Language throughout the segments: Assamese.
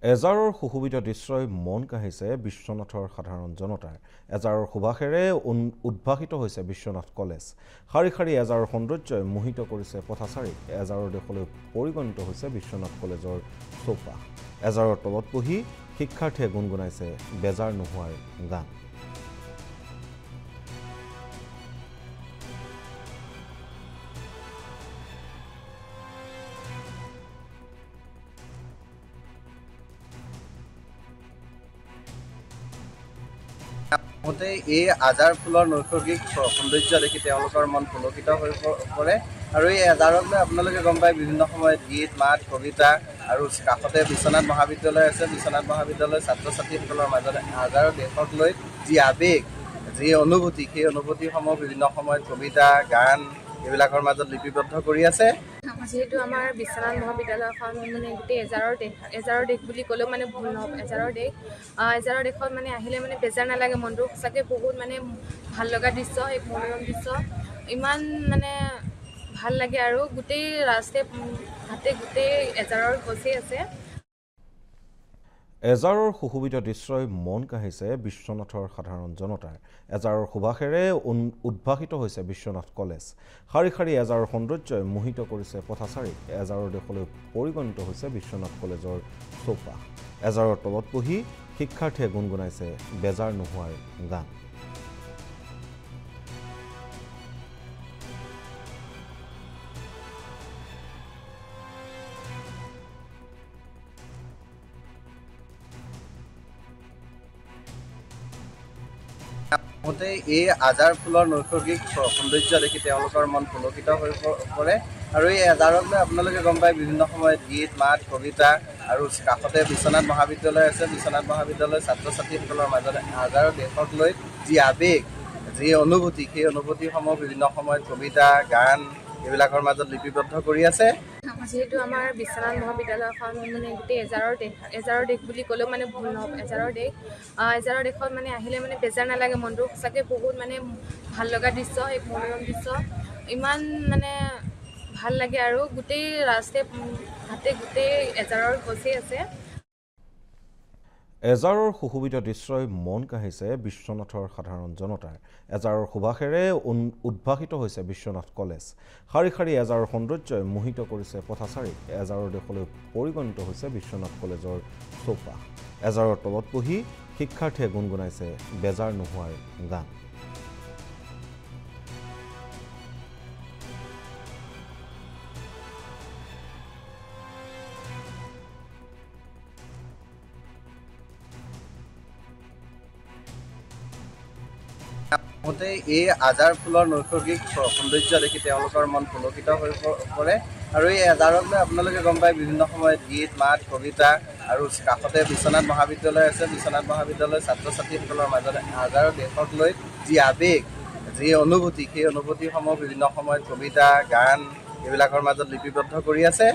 এজাৰৰ সুশোভিত দৃশ্যই মন কাহিছে বিশ্বনাথৰ সাধাৰণ জনতাৰ। এজাৰৰ সুবাসেৰে উদ্ভাসিত হৈছে বিশ্বনাথ কলেজ। শাৰী শাৰী এজাৰৰ সৌন্দৰ্যই মোহিত কৰিছে পথাচাৰীক। এজাৰৰ দেশলৈ পৰিগণিত হৈছে বিশ্বনাথ কলেজৰ চৌপাশ। এজাৰৰ তলত বহি শিক্ষাৰ্থীয়ে গুণগুণাইছে বেজাৰ নোহোৱাৰ গান। এই আজাৰ ফুলৰ নৈসৰ্গিক সৌন্দৰ্য দেখি তেওঁলোকৰ মন পুলকিত হৈ পৰে আৰু এই আজাৰক লৈ আপোনালোকে গম পায় বিভিন্ন সময়ত গীত মাত কবিতা আৰু কাষতে বিশ্বনাথ মহাবিদ্যালয় আছে। বিশ্বনাথ মহাবিদ্যালয়ৰ ছাত্ৰ ছাত্ৰীসকলৰ মাজত আজাৰৰ দেশক লৈ যি আৱেগ যি অনুভূতি সেই অনুভূতিসমূহ বিভিন্ন সময়ত কবিতা গান এইবিলাকৰ মাজত লিপিবদ্ধ কৰি আছে। যেহেতু আমাৰ বিশ্বনাথ মহাবিদ্যালয়খন মানে গোটেই এজাৰৰ দেশ বুলি ক'লেও মানে ভুল নহ'ব। এজাৰৰ দেশত মানে আহিলে মানে বেজাৰ নালাগে মনটো। সঁচাকৈ বহুত মানে ভাল লগা দৃশ্য, এক মনোৰম দৃশ্য, ইমান মানে ভাল লাগে আৰু গোটেই ৰাস্তাই ঘাটে গোটেই এজাৰৰ গছেই আছে। এজাৰৰ সুশোভিত দৃশ্যই মন কাহিছে বিশ্বনাথৰ সাধাৰণ জনতাৰ। এজাৰৰ সুবাসেৰে উদ্ভাসিত হৈছে বিশ্বনাথ কলেজ। শাৰী শাৰী এজাৰৰ সৌন্দৰ্যই মোহিত কৰিছে পথাচাৰীক। এজাৰৰ দেশলৈ পৰিগণিত হৈছে বিশ্বনাথ কলেজৰ চৌপাশ। এজাৰৰ তলত বহি শিক্ষাৰ্থীয়ে গুণগুণাইছে বেজাৰ নোহোৱাৰ গান। এই আজাৰ ফুলৰ নৈসৰ্গিক সৌন্দৰ্য দেখি তেওঁলোকৰ মন পুলকিত হৈ পৰে আৰু এই আজাৰক লৈ আপোনালোকে গম পায় বিভিন্ন সময়ত গীত মাত কবিতা আৰু কাষতে বিশ্বনাথ মহাবিদ্যালয় আছে। বিশ্বনাথ মহাবিদ্যালয়ৰ ছাত্ৰ ছাত্ৰীসকলৰ মাজত আজাৰৰ দেশক লৈ যি আৱেগ যি অনুভূতি সেই অনুভূতিসমূহ বিভিন্ন সময়ত কবিতা গান এইবিলাকৰ মাজত লিপিবদ্ধ কৰি আছে। যেহেতু আমাৰ বিশ্বনাথ মহাবিদ্যালয়খন মানে গোটেই এজাৰৰ দেশ বুলি ক'লেও মানে ভুল নহ'ব। এজাৰৰ দেশত মানে আহিলে মানে বেজাৰ নালাগে মনটো। সঁচাকৈ বহুত মানে ভাল লগা দৃশ্য, এক মনোৰম দৃশ্য, ইমান মানে ভাল লাগে আৰু গোটেই ৰাস্তাই ঘাটে গোটেই এজাৰৰ গছেই আছে। এজাৰৰ সুশোভিত দৃশ্যই মন কাহিছে বিশ্বনাথৰ সাধাৰণ জনতাৰ। এজাৰৰ সুবাসেৰে উদ্ভাসিত হৈছে বিশ্বনাথ কলেজ। শাৰী শাৰী এজাৰৰ সৌন্দৰ্যই মোহিত কৰিছে পথাচাৰীক। এজাৰৰ দেশলৈ পৰিগণিত হৈছে বিশ্বনাথ কলেজৰ চৌপাশ। এজাৰৰ তলত বহি শিক্ষাৰ্থীয়ে গুণগুণাইছে বেজাৰ নোহোৱাৰ গান। এই আজাৰ ফুলৰ নৈসৰ্গিক সৌন্দৰ্য দেখি তেওঁলোকৰ মন পুলকিত হৈ পৰে আৰু এই আজাৰক লৈ আপোনালোকে গম পায় বিভিন্ন সময়ত গীত মাত কবিতা আৰু কাষতে বিশ্বনাথ মহাবিদ্যালয় আছে। বিশ্বনাথ মহাবিদ্যালয়ৰ ছাত্ৰ ছাত্ৰীসকলৰ মাজত আজাৰৰ দেশক লৈ যি আৱেগ যি অনুভূতি সেই অনুভূতিসমূহ বিভিন্ন সময়ত কবিতা গান এইবিলাকৰ মাজত লিপিবদ্ধ কৰি আছে।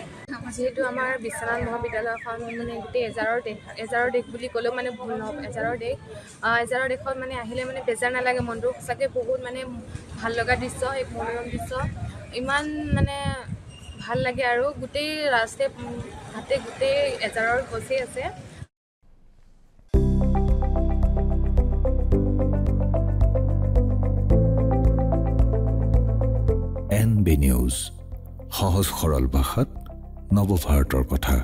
যেহেতু আমাৰ বিশ্বনাথ মহাবিদ্যালয়খন মানে গোটেই এজাৰৰ দেশ বুলি ক'লেও মানে ভুল নহ'ব। এজাৰৰ দেশত মানে আহিলে মানে বেজাৰ নালাগে মনটো। সঁচাকৈ বহুত মানে ভাল লগা দৃশ্য, এক মনোৰম দৃশ্য, ইমান মানে ভাল লাগে আৰু গোটেই ৰাস্তাই ঘাটে গোটেই এজাৰৰ গছেই আছে। NB নিউজ, সহজ সৰল ভাষাত নৱভাৰতৰ কথা।